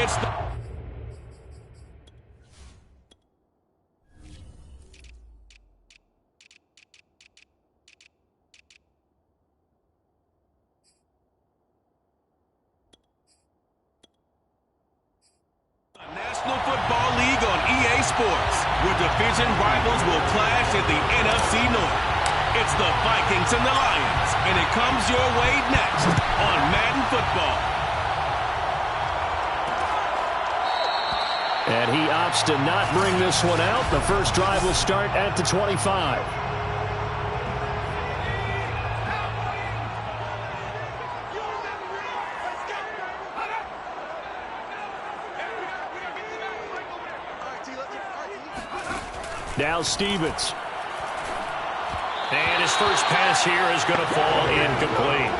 It's the National Football League on EA Sports, where division rivals will clash in the NFC North. It's the Vikings and the Lions, and it comes your way next on Madden Football. And he opts to not bring this one out. The first drive will start at the 25. Now Stevens. And his first pass here is going to fall incomplete.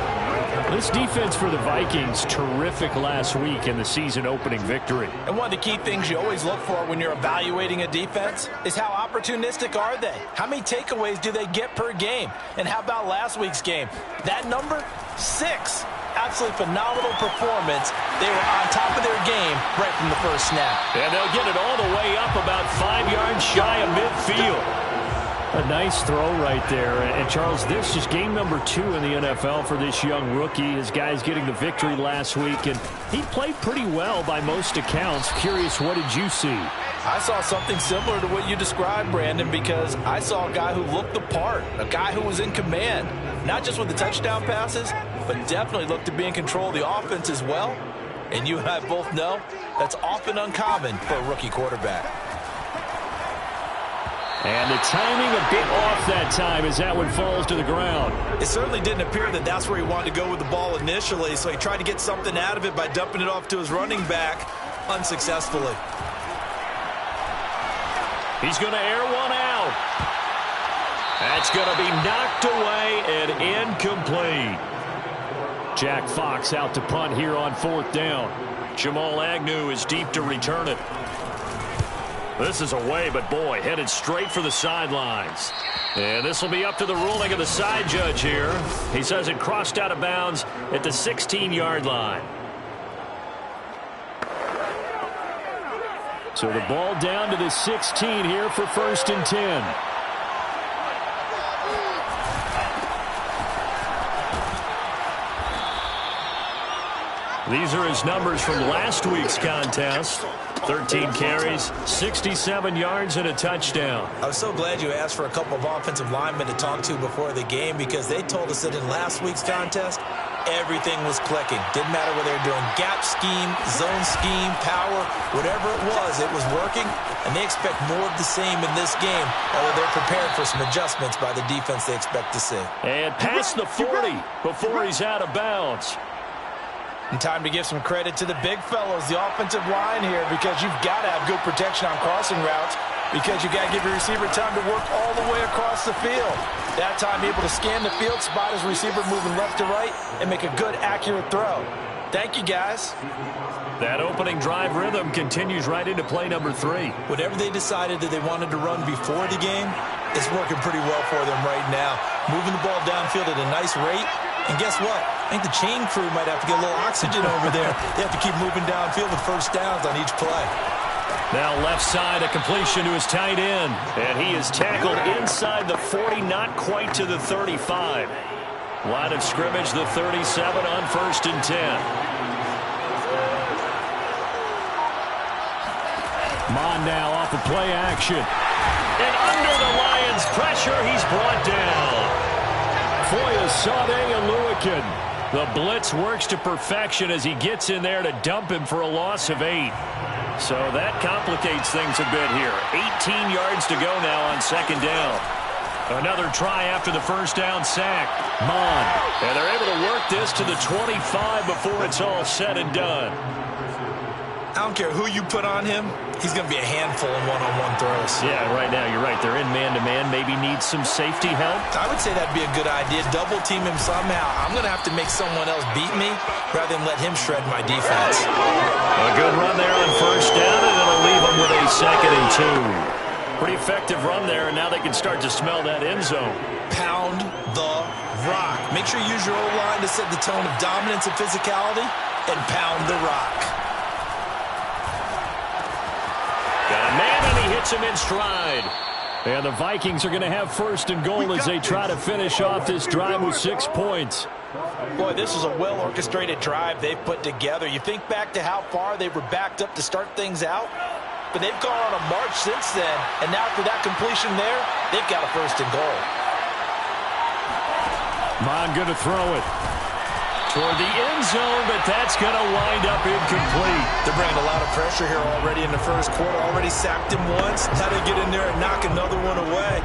This defense for the Vikings, terrific last week in the season-opening victory. And one of the key things you always look for when you're evaluating a defense is how opportunistic are they? How many takeaways do they get per game? And how about last week's game? That number, 6. Absolutely phenomenal performance. They were on top of their game right from the first snap. And they'll get it all the way up about 5 yards shy of midfield. A nice throw right there. And Charles, this is game number 2 in the NFL for this young rookie. His guys getting the victory last week, and he played pretty well by most accounts. Curious, what did you see? I saw something similar to what you described, Brandon, because I saw a guy who looked the part, a guy who was in command, not just with the touchdown passes, but definitely looked to be in control of the offense as well. And you and I both know that's often uncommon for a rookie quarterback. And the timing a bit off that time as that one falls to the ground. It certainly didn't appear that that's where he wanted to go with the ball initially, so he tried to get something out of it by dumping it off to his running back unsuccessfully. He's going to air one out. That's going to be knocked away and incomplete. Jack Fox out to punt here on 4th down. Jamal Agnew is deep to return it. This is away, but boy, headed straight for the sidelines. And this will be up to the ruling of the side judge here. He says it crossed out of bounds at the 16-yard line. So the ball down to the 16 here for 1st and 10. These are his numbers from last week's contest. 13 carries, 67 yards, and a touchdown. I was so glad you asked for a couple of offensive linemen to talk to before the game, because they told us that in last week's contest, everything was clicking. Didn't matter whether they were doing gap scheme, zone scheme, power, whatever it was working, and they expect more of the same in this game, although they're prepared for some adjustments by the defense they expect to see. And past the 40 before he's out of bounds. And time to give some credit to the big fellows, the offensive line here, because you've got to have good protection on crossing routes, because you've got to give your receiver time to work all the way across the field. That time able to scan the field, spot his receiver moving left to right, and make a good, accurate throw. Thank you, guys. That opening drive rhythm continues right into play number 3. Whatever they decided that they wanted to run before the game, it's working pretty well for them right now. Moving the ball downfield at a nice rate. And guess what? I think the chain crew might have to get a little oxygen over there. They have to keep moving downfield with first downs on each play. Now left side, a completion to his tight end. And he is tackled inside the 40, not quite to the 35. Line of scrimmage, the 37 on 1st and 10. Mon now off of play action. And under the Lions' pressure, he's brought down. Foyesade Aluakin. The blitz works to perfection as he gets in there to dump him for a loss of 8. So that complicates things a bit here. 18 yards to go now on 2nd down. Another try after the first down sack. Mon. And they're able to work this to the 25 before it's all said and done. I don't care who you put on him, he's going to be a handful in one-on-one throws. Yeah, right now you're right. They're in man-to-man. Maybe need some safety help. I would say that'd be a good idea. Double team him somehow. I'm going to have to make someone else beat me rather than let him shred my defense. A good run there on 1st down, and it'll leave them with a 2nd and 2. Pretty effective run there, and now they can start to smell that end zone. Pound the rock. Make sure you use your O-line to set the tone of dominance and physicality, and pound the rock. gets him in stride. And the Vikings are going to have first and goal as they try to finish off this drive with 6 points. Boy, this is a well-orchestrated drive they've put together. You think back to how far they were backed up to start things out, but they've gone on a march since then, and now for that completion there, they've got a first and goal. Mon going to throw it toward the end zone, but that's going to wind up incomplete. They're bringing a lot of pressure here already in the first quarter. Already sacked him once. Now they get in there and knock another one away.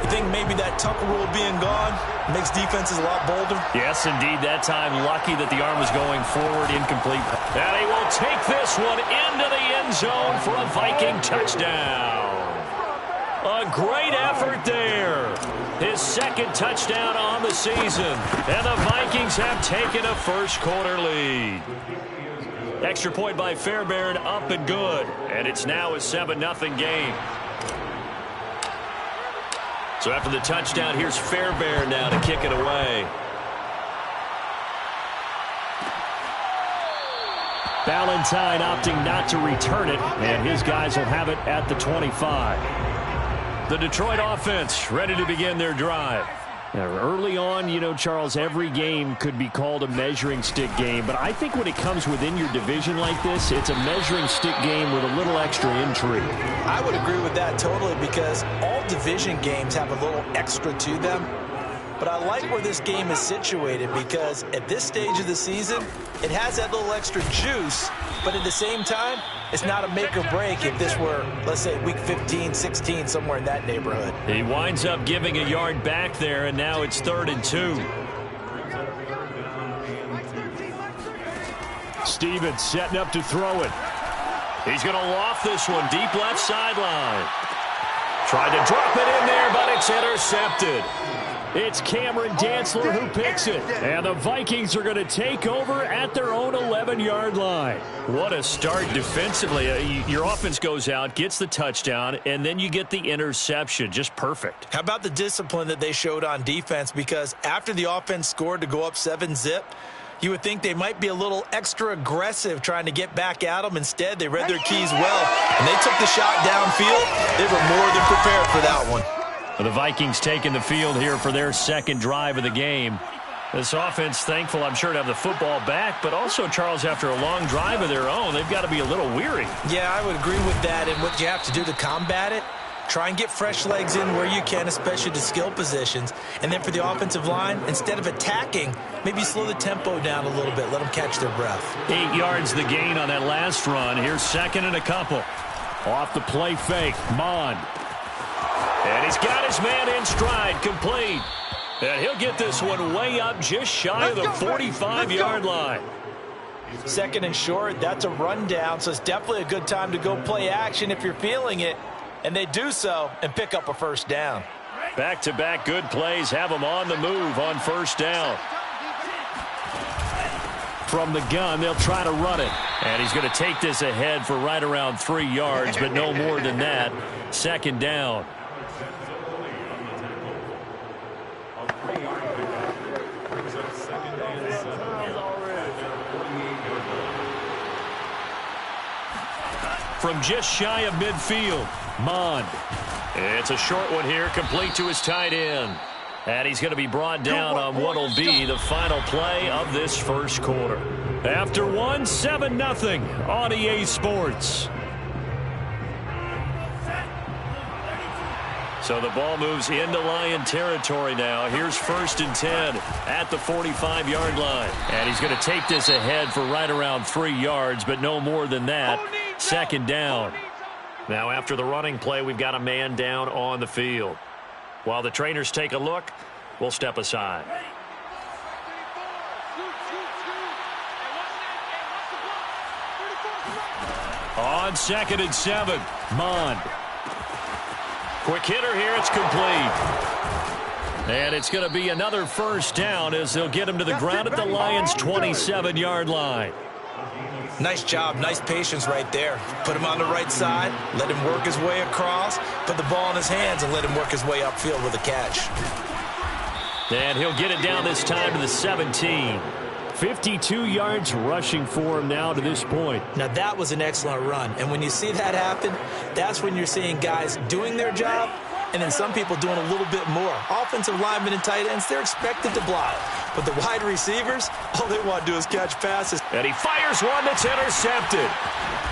You think maybe that Tucker rule being gone makes defenses a lot bolder? Yes, indeed. That time, lucky that the arm was going forward, incomplete. And he will take this one into the end zone for a Viking touchdown. A great effort there. His second touchdown on the season. And the Vikings have taken a first quarter lead. Extra point by Fairbairn, up and good. And it's now a 7-0 game. So after the touchdown, here's Fairbairn now to kick it away. Valentine opting not to return it, and his guys will have it at the 25. The Detroit offense ready to begin their drive. Now, early on, you know, Charles, every game could be called a measuring stick game, but I think when it comes within your division like this, it's a measuring stick game with a little extra intrigue. I would agree with that totally, because all division games have a little extra to them. But I like where this game is situated, because at this stage of the season, it has that little extra juice, but at the same time, it's not a make or break if this were, let's say, week 15, 16, somewhere in that neighborhood. He winds up giving a yard back there, and now it's 3rd and 2. Stevens setting up to throw it. He's going to loft this one deep left sideline. Tried to drop it in there, but it's intercepted. It's Cameron Dantzler who picks it. And the Vikings are going to take over at their own 11-yard line. What a start defensively. Your offense goes out, gets the touchdown, and then you get the interception. Just perfect. How about the discipline that they showed on defense? Because after the offense scored to go up 7-0, you would think they might be a little extra aggressive trying to get back at them. Instead, they read their keys well, and they took the shot downfield. They were more than prepared for that one. The Vikings taking the field here for their second drive of the game. This offense, thankful, I'm sure, to have the football back, but also, Charles, after a long drive of their own, they've got to be a little weary. Yeah, I would agree with that, and what you have to do to combat it, try and get fresh legs in where you can, especially to skill positions. And then for the offensive line, instead of attacking, maybe slow the tempo down a little bit, let them catch their breath. 8 yards the gain on that last run. Here's 2nd and a couple. Off the play fake, Mond. And he's got his man in stride, complete. And he'll get this one way up just shy of the 45-yard line. 2nd and short, that's a rundown, so it's definitely a good time to go play action if you're feeling it. And they do so and pick up a first down. Back-to-back good plays have them on the move on first down. From the gun, they'll try to run it. And he's going to take this ahead for right around 3 yards, but no more than that. 2nd down. From just shy of midfield, Mond. It's a short one here, complete to his tight end. And he's going to be brought down on what will be the final play of this first quarter. After one, 7-0 on EA Sports. So the ball moves into Lion territory now. Here's 1st and 10 at the 45-yard line. And he's going to take this ahead for right around 3 yards, but no more than that. 2nd down. Now after the running play, we've got a man down on the field. While the trainers take a look, we'll step aside. On 2nd and 7, Mond. Quick hitter here, it's complete. And it's going to be another first down as they'll get him to the ground at the Lions' 27-yard line. Nice job, nice patience right there. Put him on the right side, let him work his way across, put the ball in his hands, and let him work his way upfield with a catch. And he'll get it down this time to the 17. 52 yards rushing for him now to this point. Now, that was an excellent run. And when you see that happen, that's when you're seeing guys doing their job and then some people doing a little bit more. Offensive linemen and tight ends, they're expected to block. But the wide receivers, all they want to do is catch passes. And he fires one that's intercepted.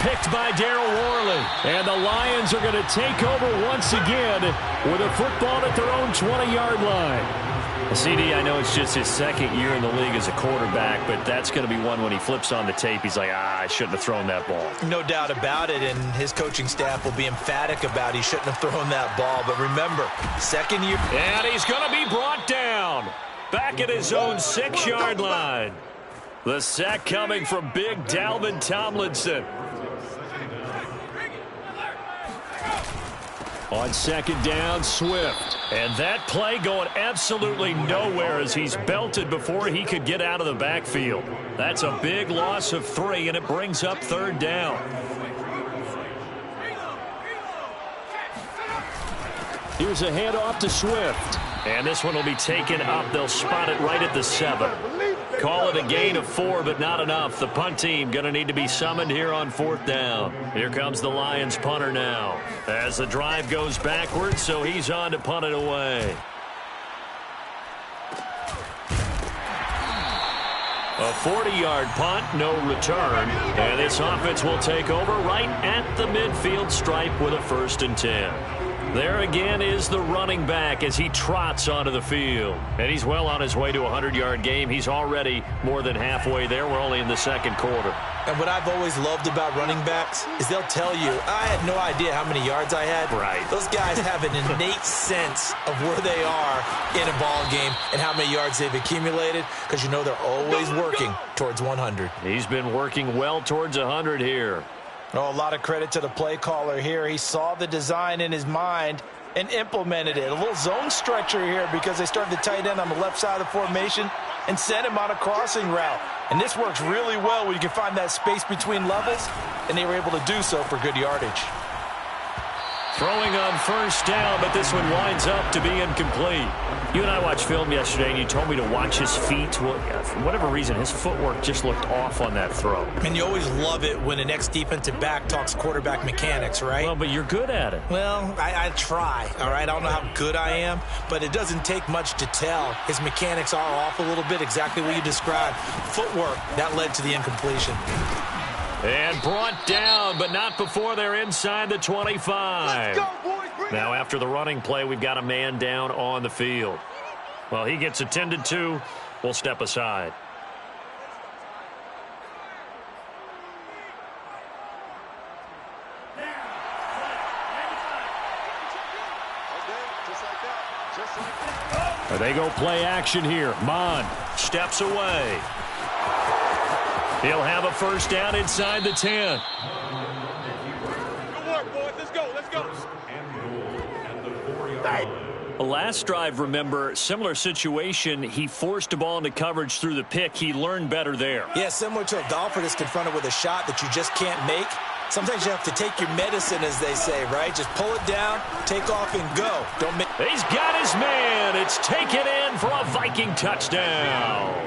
Picked by Darryl Worley. And the Lions are going to take over once again with a football at their own 20-yard line. CD, I know it's just his second year in the league as a quarterback, but that's going to be one when he flips on the tape, he's like, I shouldn't have thrown that ball. No doubt about it, and his coaching staff will be emphatic about he shouldn't have thrown that ball. But remember, second year. And he's going to be brought down. Back at his own 6-yard line. The sack coming from big Dalvin Tomlinson. On second down, Swift. And that play going absolutely nowhere as he's belted before he could get out of the backfield. That's a big loss of 3, and it brings up third down. Here's a handoff to Swift. And this one will be taken up. They'll spot it right at the 7. Call it a gain of 4, but not enough. The punt team going to need to be summoned here on 4th down. Here comes the Lions punter now. As the drive goes backwards, so he's on to punt it away. A 40-yard punt, no return. And this offense will take over right at the midfield stripe with a 1st and 10. There again is the running back as he trots onto the field. And he's well on his way to a 100-yard game. He's already more than halfway there. We're only in the second quarter. And what I've always loved about running backs is they'll tell you, I had no idea how many yards I had. Right. Those guys have an innate sense of where they are in a ball game and how many yards they've accumulated because you know they're always working towards 100. He's been working well towards 100 here. Oh, a lot of credit to the play caller here. He saw the design in his mind and implemented it. A little zone stretcher here because they started the tight end on the left side of the formation and sent him on a crossing route. And this works really well when you can find that space between levels, and they were able to do so for good yardage. Throwing on 1st down, but this one winds up to be incomplete. You and I watched film yesterday, and you told me to watch his feet. Well, for whatever reason, his footwork just looked off on that throw. And you always love it when an ex-defensive back talks quarterback mechanics, right? Well, but you're good at it. Well, I try, all right? I don't know how good I am, but it doesn't take much to tell. His mechanics are off a little bit, exactly what you described. Footwork, that led to the incompletion. And brought down, but not before they're inside the 25. Now, after the running play, we've got a man down on the field. Well, he gets attended to. We'll step aside. They go play action here. Mon steps away. He'll have a 1st down inside the 10. Good work, boys. Let's go. Let's go. Last drive, remember, similar situation. He forced a ball into coverage through the pick. He learned better there. Yeah, similar to a golfer that's confronted with a shot that you just can't make. Sometimes you have to take your medicine, as they say, right? Just pull it down, take off, and go. Don't make. He's got his man. It's taken in for a Viking touchdown.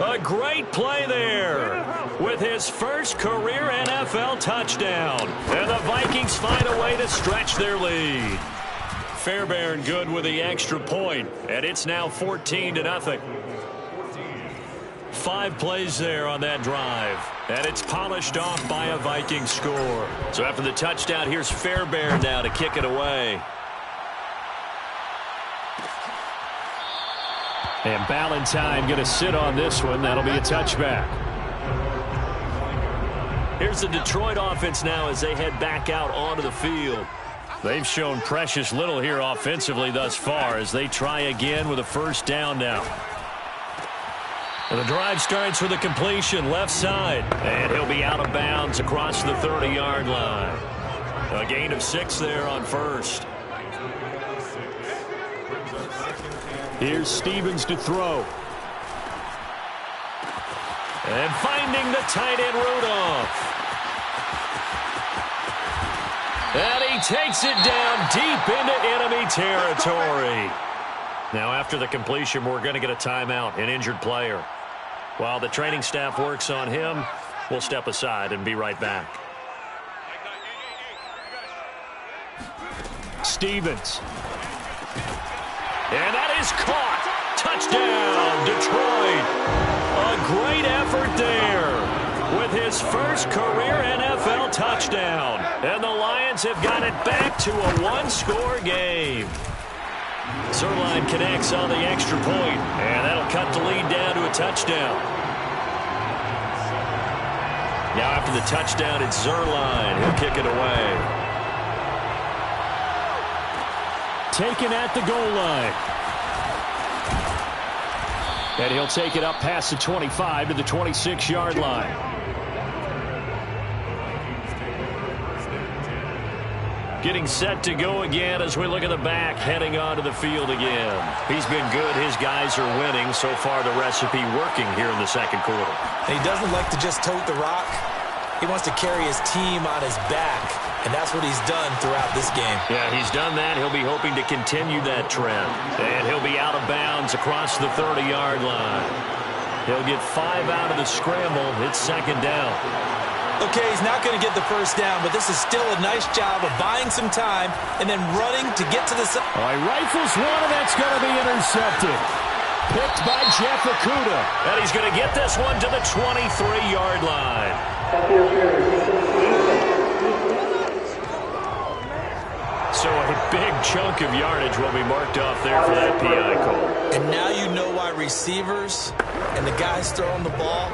A great play there with his first career NFL touchdown. And the Vikings find a way to stretch their lead. Fairbairn good with the extra point, and it's now 14-0. 5 plays there on that drive, and it's polished off by a Viking score. So after the touchdown, here's Fairbairn now to kick it away. And Ballantyne going to sit on this one. That'll be a touchback. Here's the Detroit offense now as they head back out onto the field. They've shown precious little here offensively thus far as they try again with a 1st down now. And the drive starts with a completion left side. And he'll be out of bounds across the 30-yard line. A gain of 6 there on 1st. Here's Stevens to throw. And finding the tight end Rudolph. And he takes it down deep into enemy territory. Now after the completion, we're going to get a timeout, an injured player. While the training staff works on him, we'll step aside and be right back. Stevens. And that is caught. Touchdown, Detroit. A great effort there with his first career NFL touchdown. And the Lions have got it back to a one-score game. Zerline connects on the extra point, and that'll cut the lead down to a touchdown. Now after the touchdown, it's Zerline. He'll kick it away. Taken at the goal line. And he'll take it up past the 25 to the 26-yard line. Getting set to go again as we look at the back, heading onto the field again. He's been good. His guys are winning. So far, the recipe working here in the second quarter. And he doesn't like to just tote the rock. He wants to carry his team on his back. And that's what he's done throughout this game. Yeah, he's done that. He'll be hoping to continue that trend. And he'll be out of bounds across the 30-yard line. He'll get 5 out of the scramble. It's second down. Okay, he's not going to get the first down, but this is still a nice job of buying some time and then running to get to the... All right, rifles one, and that's going to be intercepted. Picked by Jeff Okudah. And he's going to get this one to the 23-yard line. So a big chunk of yardage will be marked off there for that PI call. And now you know why receivers and the guys throwing the ball,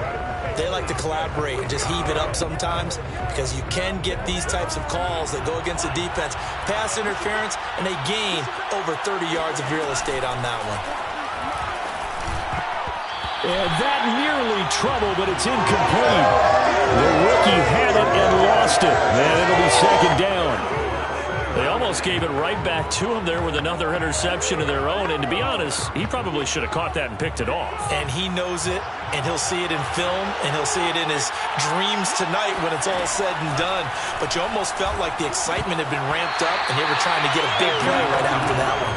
they like to collaborate and just heave it up sometimes, because you can get these types of calls that go against the defense. Pass interference, and they gain over 30 yards of real estate on that one. And that nearly trouble, but it's incomplete. The rookie had it and lost it. And it'll be second down. They almost gave it right back to him there with another interception of their own. And to be honest, he probably should have caught that and picked it off. And he knows it, and he'll see it in film, and he'll see it in his dreams tonight when it's all said and done. But you almost felt like the excitement had been ramped up, and they were trying to get a big play right after that one.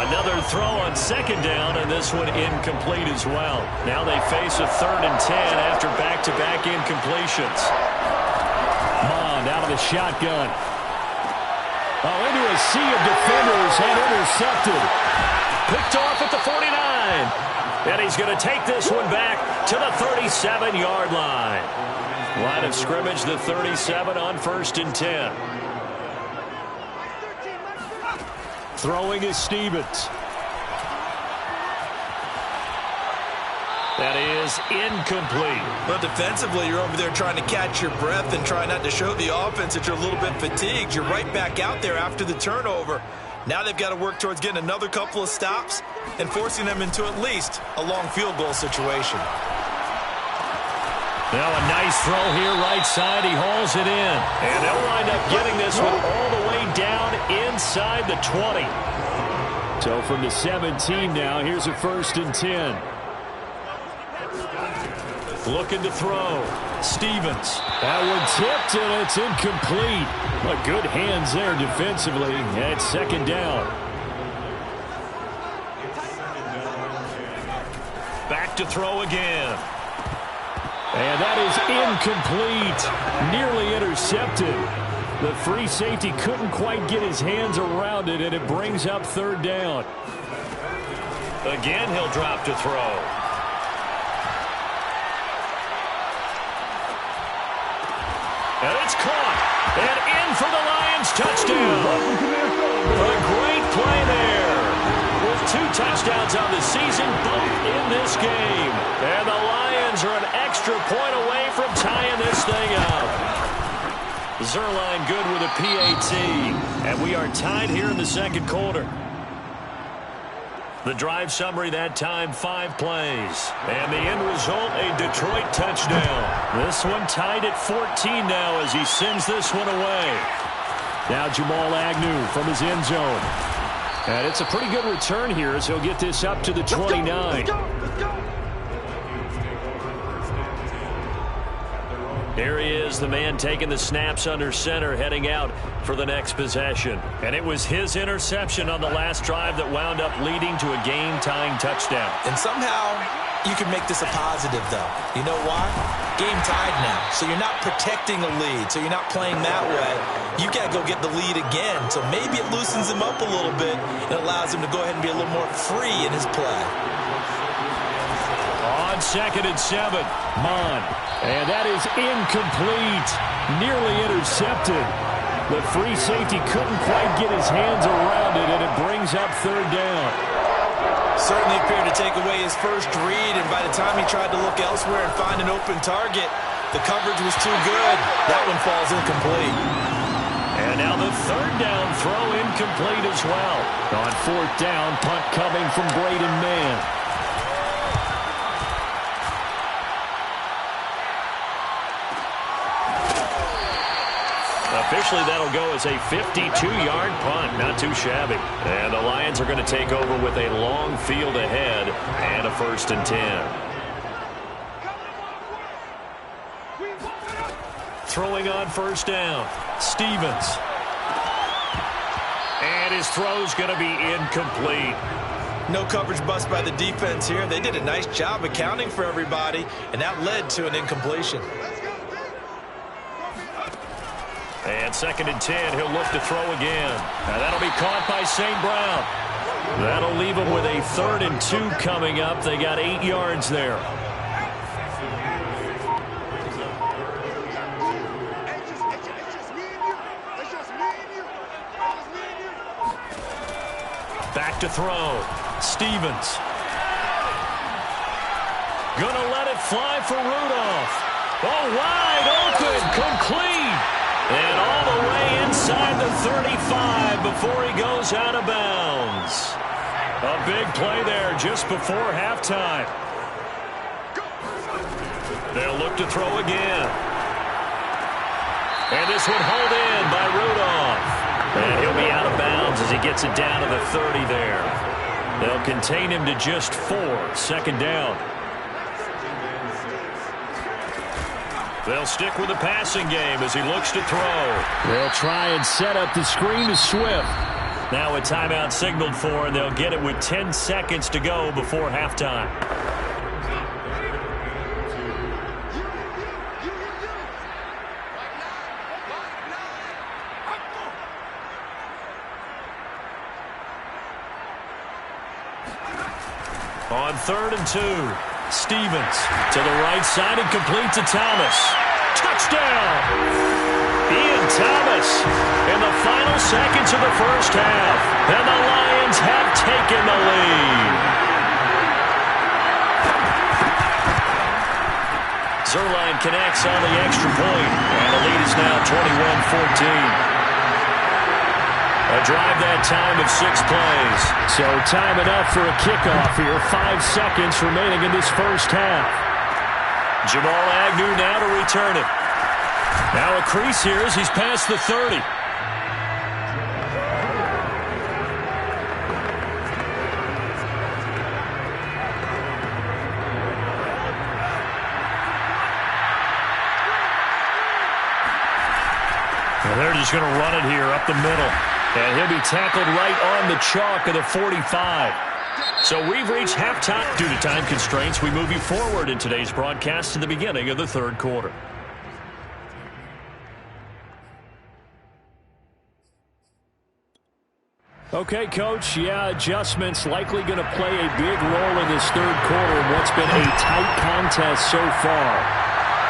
Another throw on second down, and this one incomplete as well. Now they face a 3rd and 10 after back-to-back incompletions. Mond out of the shotgun. Oh, into a sea of defenders and intercepted. Picked off at the 49. And he's going to take this one back to the 37-yard line. Line of scrimmage, the 37 on 1st and 10. Throwing is Stevens. That is incomplete. But defensively, you're over there trying to catch your breath and try not to show the offense that you're a little bit fatigued. You're right back out there after the turnover. Now they've got to work towards getting another couple of stops and forcing them into at least a long field goal situation. Now a nice throw here right side. He hauls it in. And they'll wind up getting this one all the way down inside the 20. So from the 17 now, here's a 1st and 10. Looking to throw. Stevens. That one tipped, and it's incomplete. But good hands there defensively. And it's second down. Back to throw again. And that is incomplete. Nearly intercepted. The free safety couldn't quite get his hands around it, and it brings up 3rd down. Again, he'll drop to throw. And it's caught. And in for the Lions touchdown. A great play there. With 2 touchdowns on the season, both in this game. And the Lions are an extra point away from tying this thing up. Zerline good with a PAT. And we are tied here in the second quarter. The drive summary that time, 5 plays. And the end result, a Detroit touchdown. This one tied at 14 now as he sends this one away. Now Jamal Agnew from his end zone. And it's a pretty good return here as he'll get this up to the 29. Let's go. Here he is, the man taking the snaps under center, heading out for the next possession. And it was his interception on the last drive that wound up leading to a game-tying touchdown. And somehow You can make this a positive, though. You know why? Game tied now, so you're not protecting a lead, so you're not playing that way. You got to go get the lead again, so maybe it loosens him up a little bit and allows him to go ahead and be a little more free in his play. On 2nd and 7, Mon. And that is incomplete. Nearly intercepted. The free safety couldn't quite get his hands around it, and it brings up 3rd down. Certainly appeared to take away his first read, and by the time he tried to look elsewhere and find an open target, the coverage was too good. That one falls incomplete. And now the 3rd down throw incomplete as well. On 4th down, punt coming from Braden Mann. Officially, that'll go as a 52-yard punt. Not too shabby. And the Lions are going to take over with a long field ahead and a 1st and 10. Throwing on 1st down, Stevens. And his throw's going to be incomplete. No coverage bust by the defense here. They did a nice job accounting for everybody, and that led to an incompletion. And 2nd and 10, he'll look to throw again. Now that'll be caught by St. Brown. That'll leave him with a 3rd and 2 coming up. They got 8 yards there. Back to throw. Stevens. Gonna let it fly for Rudolph. Oh, wide open, complete. And all the way inside the 35 before he goes out of bounds. A big play there just before halftime. They'll look to throw again. And this one hauled in by Rudolph. And he'll be out of bounds as he gets it down to the 30 there. They'll contain him to just 4, 2nd down. They'll stick with the passing game as he looks to throw. They'll try and set up the screen to Swift. Now a timeout signaled for, and they'll get it with 10 seconds to go before halftime. On 3rd and 2. Stevens to the right side and complete to Thomas. Touchdown! Ian Thomas in the final seconds of the 1st half. And the Lions have taken the lead. Zerline connects on the extra point. And the lead is now 21-14. A drive that time of 6 plays. So time enough for a kickoff here. 5 seconds remaining in this 1st half. Jamal Agnew now to return it. Now a crease here as he's past the 30. And they're just going to run it here up the middle. And he'll be tackled right on the chalk of the 45. So we've reached halftime. Due to time constraints, we move you forward in today's broadcast to the beginning of the 3rd quarter. Okay, Coach, adjustments likely going to play a big role in this 3rd quarter in what's been a tight contest so far.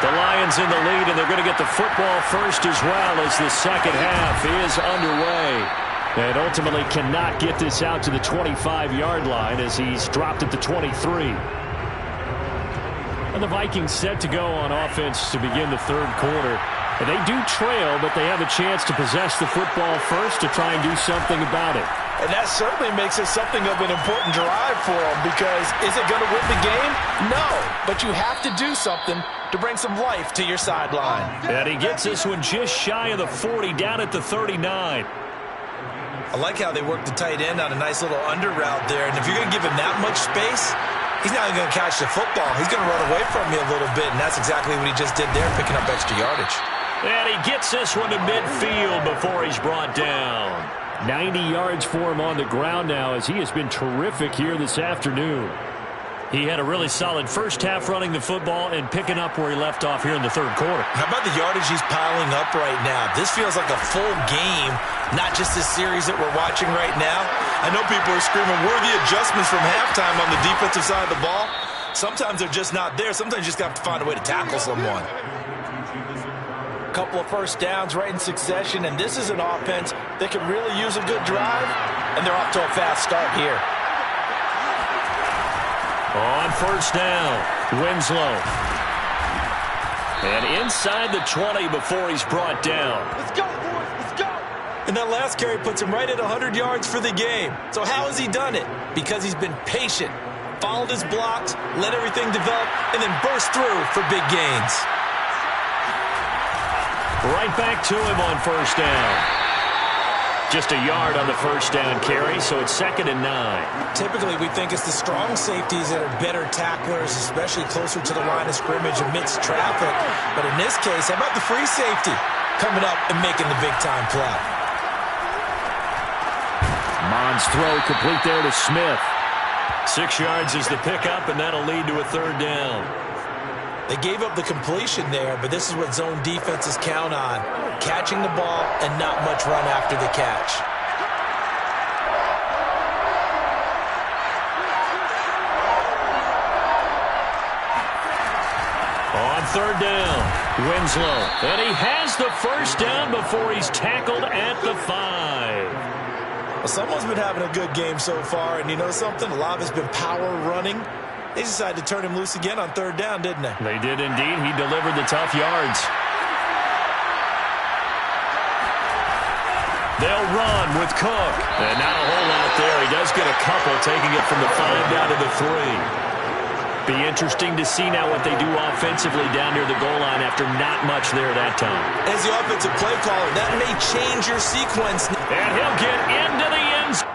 The Lions in the lead, and they're going to get the football first as well as the 2nd half is underway. And ultimately cannot get this out to the 25-yard line as he's dropped at the 23. And the Vikings set to go on offense to begin the 3rd quarter. And they do trail, but they have a chance to possess the football first to try and do something about it. And that certainly makes it something of an important drive for them, because is it going to win the game? No, but you have to do something to bring some life to your sideline. And he gets this one just shy of the 40, down at the 39. I like how they work the tight end on a nice little under route there, and if you're going to give him that much space, he's not even going to catch the football. He's going to run away from you a little bit, and that's exactly what he just did there, picking up extra yardage. And he gets this one to midfield before he's brought down. 90 yards for him on the ground now, as he has been terrific here this afternoon. He had a really solid first half running the football and picking up where he left off here in the third quarter. How about the yardage he's piling up right now? This feels like a full game, not just this series that we're watching right now. I know people are screaming worthy adjustments from halftime on the defensive side of the ball. Sometimes they're just not there. Sometimes you just have to find a way to tackle someone. Couple of first downs right in succession, and this is an offense that can really use a good drive, and they're off to a fast start here. On first down, Winslow. And inside the 20 before he's brought down. Let's go, boys, let's go! And that last carry puts him right at 100 yards for the game. So how has he done it? Because he's been patient, followed his blocks, let everything develop, and then burst through for big gains. Right back to him on first down. Just a yard on the first down carry, so it's 2nd and 9. Typically, we think it's the strong safeties that are better tacklers, especially closer to the line of scrimmage amidst traffic. But in this case, how about the free safety coming up and making the big-time play? Mond's throw complete there to Smith. 6 yards is the pickup, and that'll lead to a third down. They gave up the completion there, but this is what zone defenses count on. Catching the ball and not much run after the catch. On third down, Winslow. And he has the first down before he's tackled at the 5. Well, someone's been having a good game so far, and you know something? A lot of it's been power running. They decided to turn him loose again on third down, didn't they? They did indeed. He delivered the tough yards. They'll run with Cook. And not a whole lot there. He does get a couple, taking it from the 5 down to the 3. Be interesting to see now what they do offensively down near the goal line after not much there that time. As the offensive play caller, that may change your sequence. And he'll get into the end zone.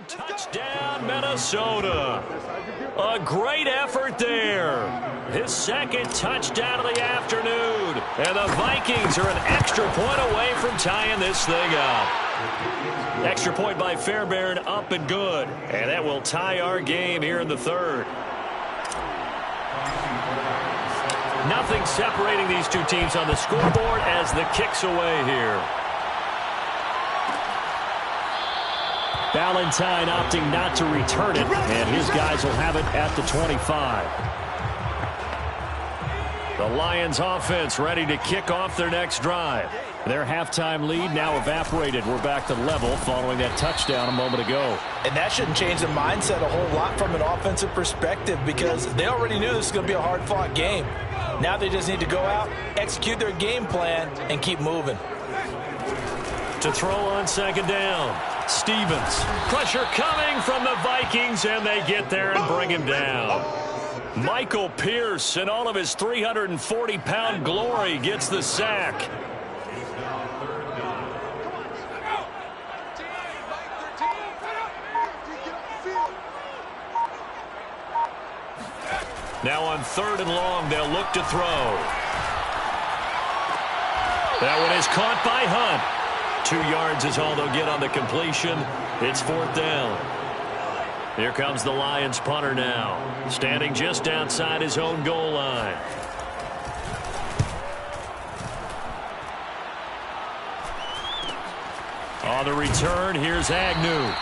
Touchdown, Minnesota. A great effort there. His second touchdown of the afternoon. And the Vikings are an extra point away from tying this thing up. Extra point by Fairbairn, up and good. And that will tie our game here in the third. Nothing separating these two teams on the scoreboard as the kick's away here. Valentine opting not to return it, and his guys will have it at the 25. The Lions offense ready to kick off their next drive. Their halftime lead now evaporated. We're back to level following that touchdown a moment ago. And that shouldn't change the mindset a whole lot from an offensive perspective because they already knew this was going to be a hard-fought game. Now they just need to go out, execute their game plan, and keep moving. To throw on second down, Stevens. Pressure coming from the Vikings, and they get there and bring him down. Michael Pierce, in all of his 340-pound glory, gets the sack. Now on 3rd and long, they'll look to throw. That one is caught by Hunt. 2 yards is all they'll get on the completion. It's 4th down. Here comes the Lions punter now, standing just outside his own goal line. On the return, here's Agnew.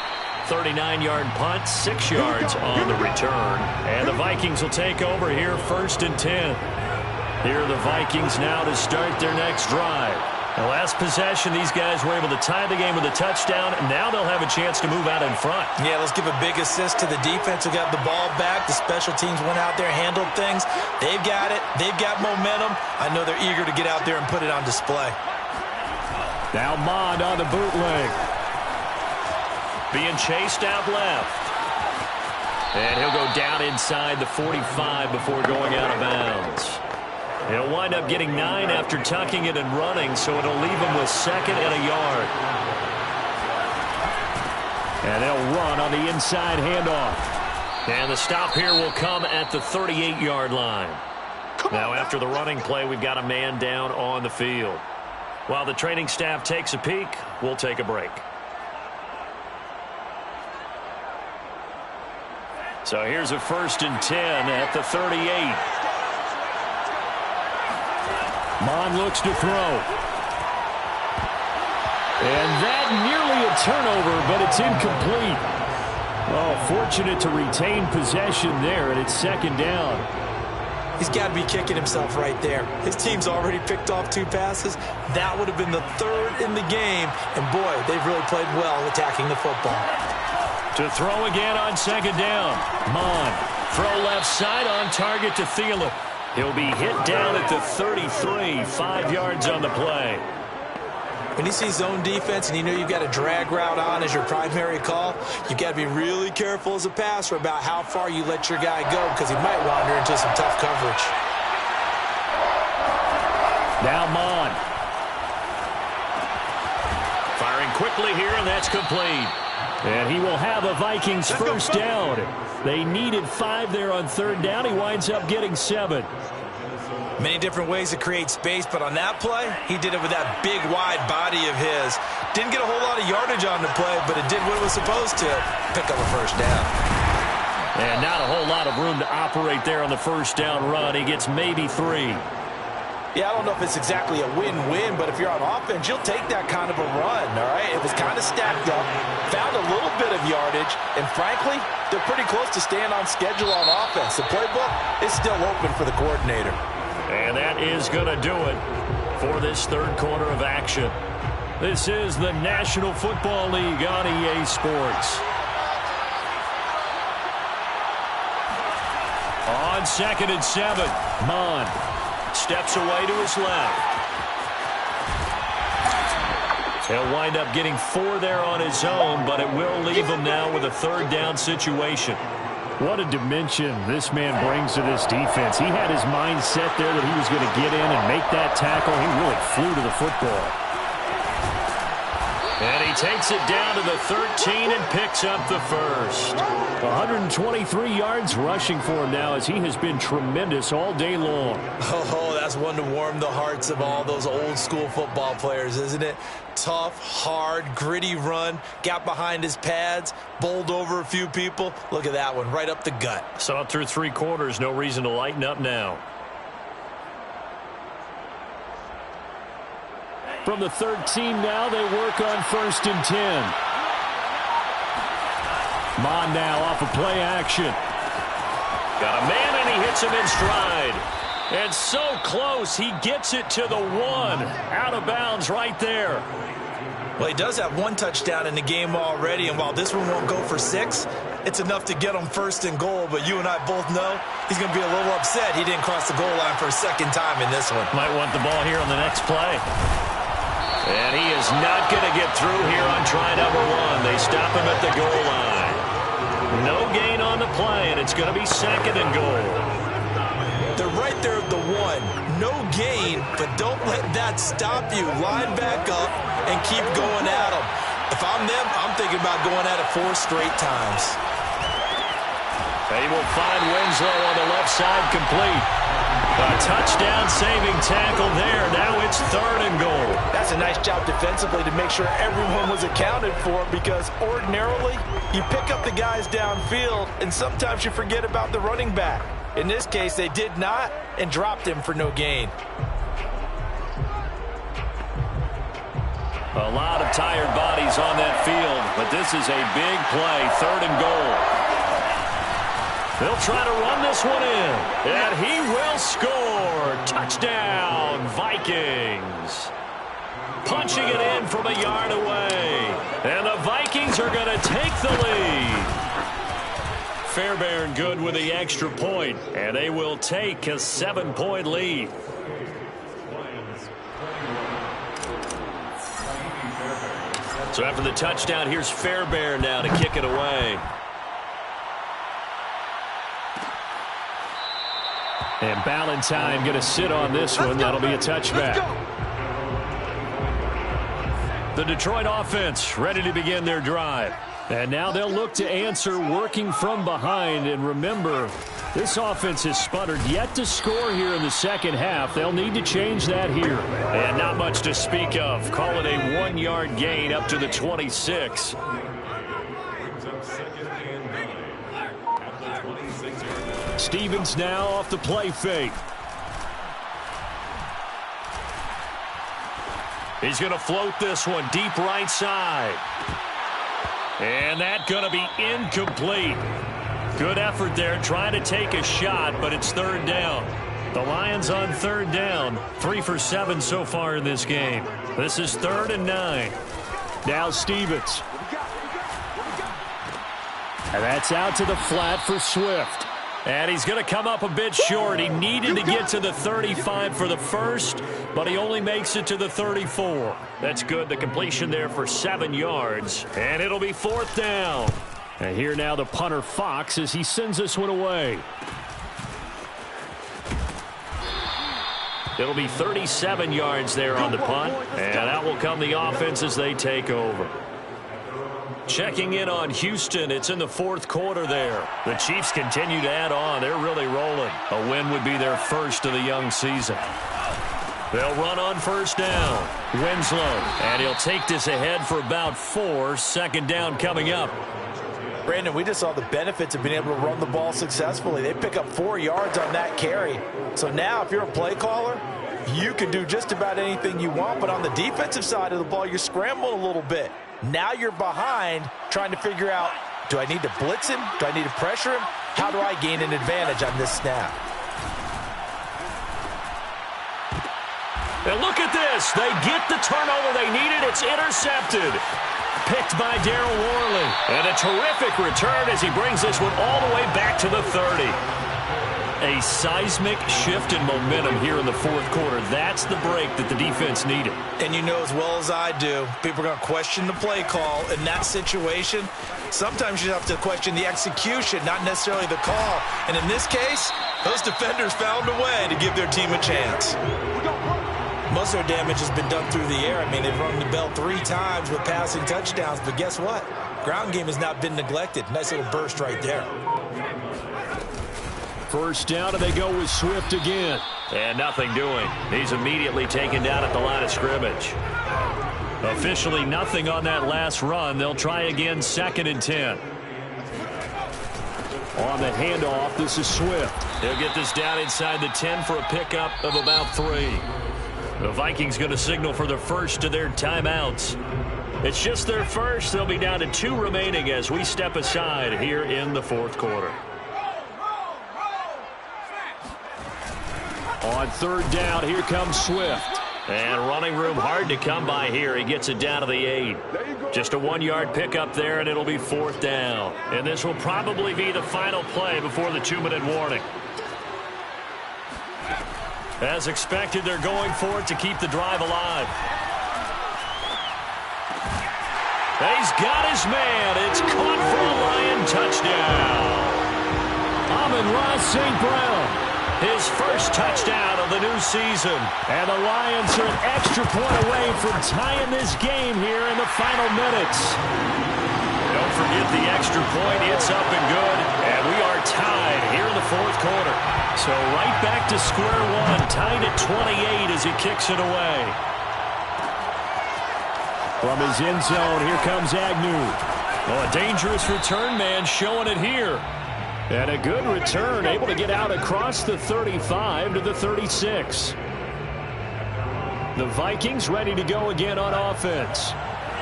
39-yard punt, 6 yards on the return. And the Vikings will take over here 1st and 10. Here are the Vikings now to start their next drive. The last possession, these guys were able to tie the game with a touchdown, and now they'll have a chance to move out in front. Yeah, let's give a big assist to the defense who got the ball back. The special teams went out there, handled things. They've got it. They've got momentum. I know they're eager to get out there and put it on display. Now Mond on the bootleg. Being chased out left. And he'll go down inside the 45 before going out of bounds. He'll wind up getting 9 after tucking it and running, so it'll leave him with 2nd and a yard. And they'll run on the inside handoff. And the stop here will come at the 38-yard line. Now after the running play, we've got a man down on the field. While the training staff takes a peek, we'll take a break. So here's a 1st and 10 at the 38. Mond looks to throw. And that nearly a turnover, but it's incomplete. Oh, fortunate to retain possession there, and it's 2nd down. He's got to be kicking himself right there. His team's already picked off 2 passes. That would have been the 3rd in the game. And, boy, they've really played well attacking the football. To throw again on 2nd down. Mond. Throw left side on target to Thielen. He'll be hit down at the 33, 5 yards on the play. When you see zone defense and you know you've got a drag route on as your primary call, you've got to be really careful as a passer about how far you let your guy go because he might wander into some tough coverage. Now Mond. Firing quickly here, and that's complete. And he will have a Vikings first down. They needed 5 there on 3rd down. He winds up getting 7. Many different ways to create space, but on that play, he did it with that big, wide body of his. Didn't get a whole lot of yardage on the play, but it did what it was supposed to, pick up a first down. And not a whole lot of room to operate there on the first down run. He gets maybe 3. Yeah, I don't know if it's exactly a win-win, but if you're on offense, you'll take that kind of a run, all right? It was kind of stacked up, found a little bit of yardage, and frankly, they're pretty close to staying on schedule on offense. The playbook is still open for the coordinator. And that is going to do it for this 3rd quarter of action. This is the National Football League on EA Sports. On 2nd and 7, Mond steps away to his left. He'll wind up getting 4 there on his own, but it will leave him now with a 3rd down situation. What a dimension this man brings to this defense. He had his mind set there that he was going to get in and make that tackle. He really flew to the football. And he takes it down to the 13 and picks up the first. 123 yards rushing for him now as he has been tremendous all day long. Oh, that's one to warm the hearts of all those old school football players, isn't it? Tough, hard, gritty run, got behind his pads, bowled over a few people. Look at that one, right up the gut. Saw it through 3 quarters, no reason to lighten up now. From the 13 now, they work on 1st and 10. Mon now off of play action. Got a man and he hits him in stride. And so close, he gets it to the 1. Out of bounds right there. Well, he does have 1 touchdown in the game already, and while this one won't go for 6, it's enough to get him 1st and goal. But you and I both know he's going to be a little upset he didn't cross the goal line for a 2nd time in this one. Might want the ball here on the next play. And he is not going to get through here on try number 1. They stop him at the goal line. No gain on the play, and it's going to be 2nd and goal. They're right there at the 1. No gain, but don't let that stop you. Line back up and keep going at them. If I'm them, I'm thinking about going at it 4 straight times. They will find Winslow on the left side complete. A touchdown-saving tackle there. Now it's 3rd and goal. That's a nice job defensively to make sure everyone was accounted for, because ordinarily you pick up the guys downfield and sometimes you forget about the running back. In this case, they did not and dropped him for no gain. A lot of tired bodies on that field, but this is a big play. 3rd and goal. They'll try to run this one in, and he will score. Touchdown, Vikings. Punching it in from a yard away, and the Vikings are going to take the lead. Fairbairn good with the extra point, and they will take a 7-point lead. So after the touchdown, here's Fairbairn now to kick it away. And Ballantyne going to sit on this one. That'll be a touchback. The Detroit offense ready to begin their drive. And now they'll look to answer working from behind. And remember, this offense has sputtered yet to score here in the 2nd half. They'll need to change that here. And not much to speak of. Call it a 1-yard gain up to the 26. Stevens now off the play fake. He's going to float this one deep right side. And that's going to be incomplete. Good effort there trying to take a shot, but it's 3rd down. The Lions on 3rd down. 3 for 7 so far in this game. This is 3rd and 9. Now Stevens. And that's out to the flat for Swift. And he's going to come up a bit short. He needed to get to the 35 for the first, but he only makes it to the 34. That's good. The completion there for 7 yards. And it'll be 4th down. And here now the punter Fox as he sends this one away. It'll be 37 yards there on the punt. And out will come the offense as they take over. Checking in on Houston. It's in the 4th quarter there. The Chiefs continue to add on. They're really rolling. A win would be their first of the young season. They'll run on 1st down. Winslow. And he'll take this ahead for about 4. 2nd down coming up. Brandon, we just saw the benefits of being able to run the ball successfully. They pick up 4 yards on that carry. So now if you're a play caller, you can do just about anything you want. But on the defensive side of the ball, you're scrambling a little bit. Now you're behind trying to figure out, do I need to blitz him? Do I need to pressure him? How do I gain an advantage on this snap? And look at this. They get the turnover they needed. It's intercepted. Picked by Darryl Worley. And a terrific return as he brings this one all the way back to the 30. A seismic shift in momentum here in the 4th quarter. That's the break that the defense needed. And you know as well as I do, people are going to question the play call in that situation. Sometimes you have to question the execution, not necessarily the call. And in this case, those defenders found a way to give their team a chance. Most of their damage has been done through the air. I mean, they've rung the bell 3 times with passing touchdowns, but guess what? Ground game has not been neglected. Nice little burst right there. First down, and they go with Swift again. And nothing doing. He's immediately taken down at the line of scrimmage. Officially nothing on that last run. They'll try again, 2nd and 10. On the handoff, this is Swift. He'll get this down inside the 10 for a pickup of about 3. The Vikings going to signal for the first of their timeouts. It's just their first. They'll be down to 2 remaining as we step aside here in the 4th quarter. On 3rd down, here comes Swift. And running room hard to come by here. He gets it down to the 8. Just a 1-yard pickup there, and it'll be 4th down. And this will probably be the final play before the 2-minute warning. As expected, they're going for it to keep the drive alive. He's got his man. It's caught for a Lion touchdown. Amon-Ra St. Brown. His first touchdown of the new season. And the Lions are an extra point away from tying this game here in the final minutes. Don't forget the extra point. It's up and good. And we are tied here in the 4th quarter. So right back to square one. Tied at 28 as he kicks it away. From his end zone, here comes Agnew. Oh, a dangerous return man showing it here. And a good return, able to get out across the 35 to the 36. The Vikings ready to go again on offense.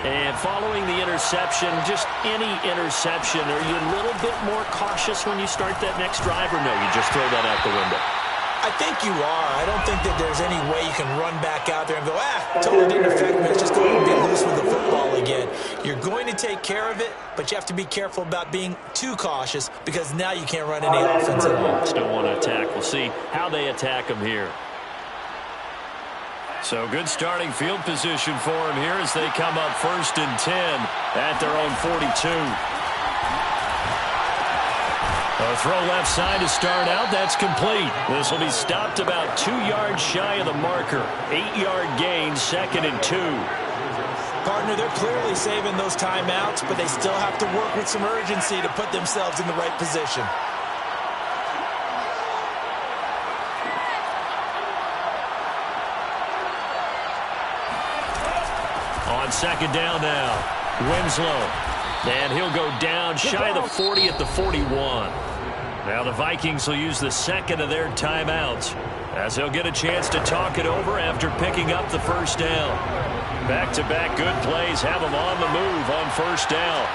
And following the interception, just any interception, are you a little bit more cautious when you start that next drive, or no, you just throw that out the window? I think you are. I don't think that there's any way you can run back out there and go, totally didn't affect me. It's just going to be loose with the football again. You're going to take care of it, but you have to be careful about being too cautious because now you can't run any offense at all. Still want to attack. We'll see how they attack him here. So good starting field position for him here as they come up 1st and 10 at their own 42. A throw left side to start out. That's complete. This will be stopped about 2 yards shy of the marker. 8-yard gain, 2nd and 2. Partner, they're clearly saving those timeouts, but they still have to work with some urgency to put themselves in the right position. On 2nd down now, Winslow. And he'll go down shy of the 40 at the 41. Now the Vikings will use the 2nd of their timeouts as they'll get a chance to talk it over after picking up the 1st down. Back-to-back good plays have them on the move on 1st down.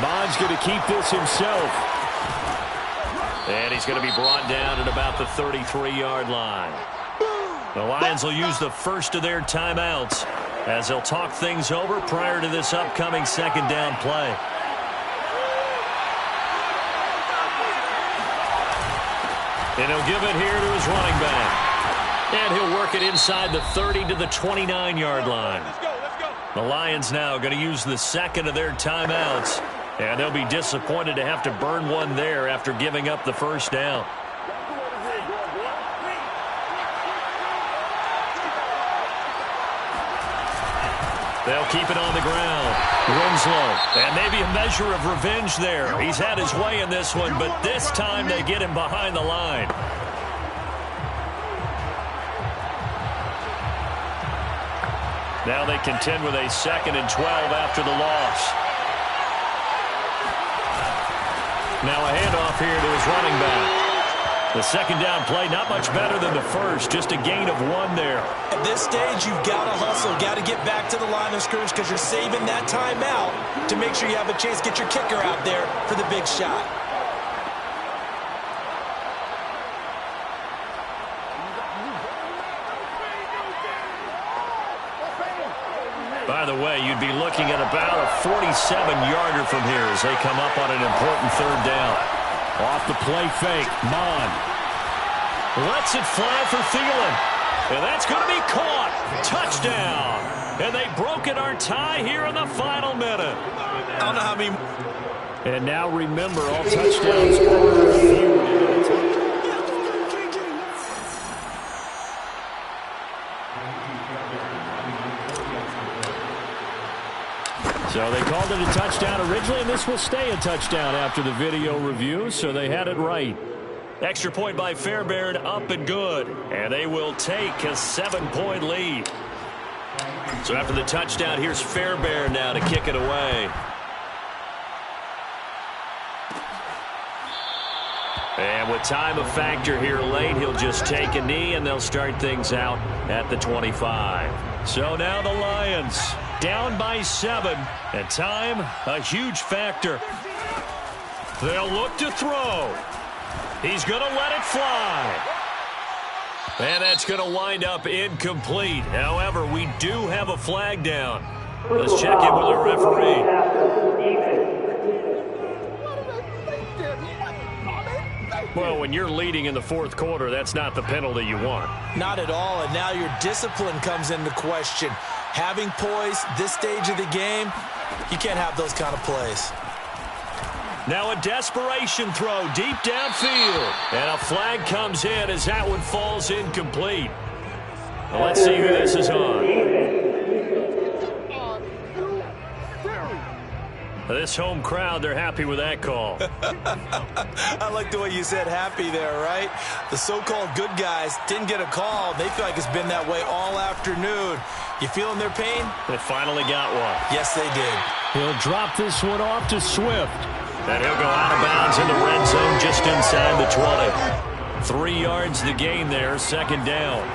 Bond's going to keep this himself. And he's going to be brought down at about the 33-yard line. The Lions will use the 1st of their timeouts as they'll talk things over prior to this upcoming 2nd down play. And he'll give it here to his running back. And he'll work it inside the 30 to the 29-yard line. The Lions now going to use the 2nd of their timeouts. And they'll be disappointed to have to burn one there after giving up the 1st down. They'll keep it on the ground. Winslow. And maybe a measure of revenge there. He's had his way in this one, but this time they get him behind the line. Now they contend with a 2nd and 12 after the loss. Now a handoff here to his running back. The 2nd down play, not much better than the first, just a gain of 1 there. At this stage, you've got to hustle, got to get back to the line of scrimmage because you're saving that timeout to make sure you have a chance to get your kicker out there for the big shot. By the way, you'd be looking at about a 47-yarder from here as they come up on an important 3rd down. Off the play fake, Mond. Lets it fly for Thielen. And that's going to be caught. Touchdown. And they broke it our tie here in the final minute. I don't know how many. And now remember, all touchdowns are reviewed. So they called it a touchdown originally, and this will stay a touchdown after the video review, so they had it right. Extra point by Fairbairn, up and good. And they will take a 7-point lead. So after the touchdown, here's Fairbairn now to kick it away. And with time a factor here late, he'll just take a knee, and they'll start things out at the 25. So now the Lions down by 7, and time a huge factor. They'll look to throw. He's going to let it fly. And that's going to wind up incomplete. However, we do have a flag down. Let's check in with the referee. Well, when you're leading in the fourth quarter, that's not the penalty you want. Not at all, and now your discipline comes into question. Having poise this stage of the game, you can't have those kind of plays. Now a desperation throw deep downfield. And a flag comes in as that one falls incomplete. Well, let's see who this is on. This home crowd, they're happy with that call. I like the way you said happy there, right? The so-called good guys didn't get a call. They feel like it's been that way all afternoon. You feeling their pain? They finally got one. Yes, they did. He'll drop this one off to Swift. And he'll go out of bounds in the red zone just inside the 20. 3 yards the gain there, second down.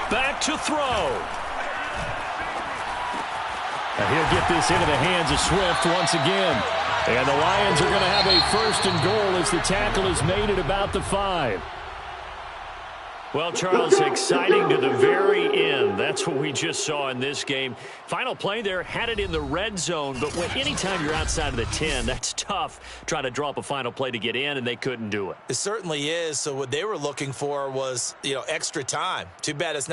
Back to throw. And he'll get this into the hands of Swift once again. And the Lions are going to have a 1st and goal as the tackle is made at about the 5. Well, Charles, exciting to the very end. That's what we just saw in this game. Final play there, had it in the red zone, but anytime you're outside of the 10, that's tough trying to draw up a final play to get in, and they couldn't do it. It certainly is. So what they were looking for was, extra time. Too bad it's not.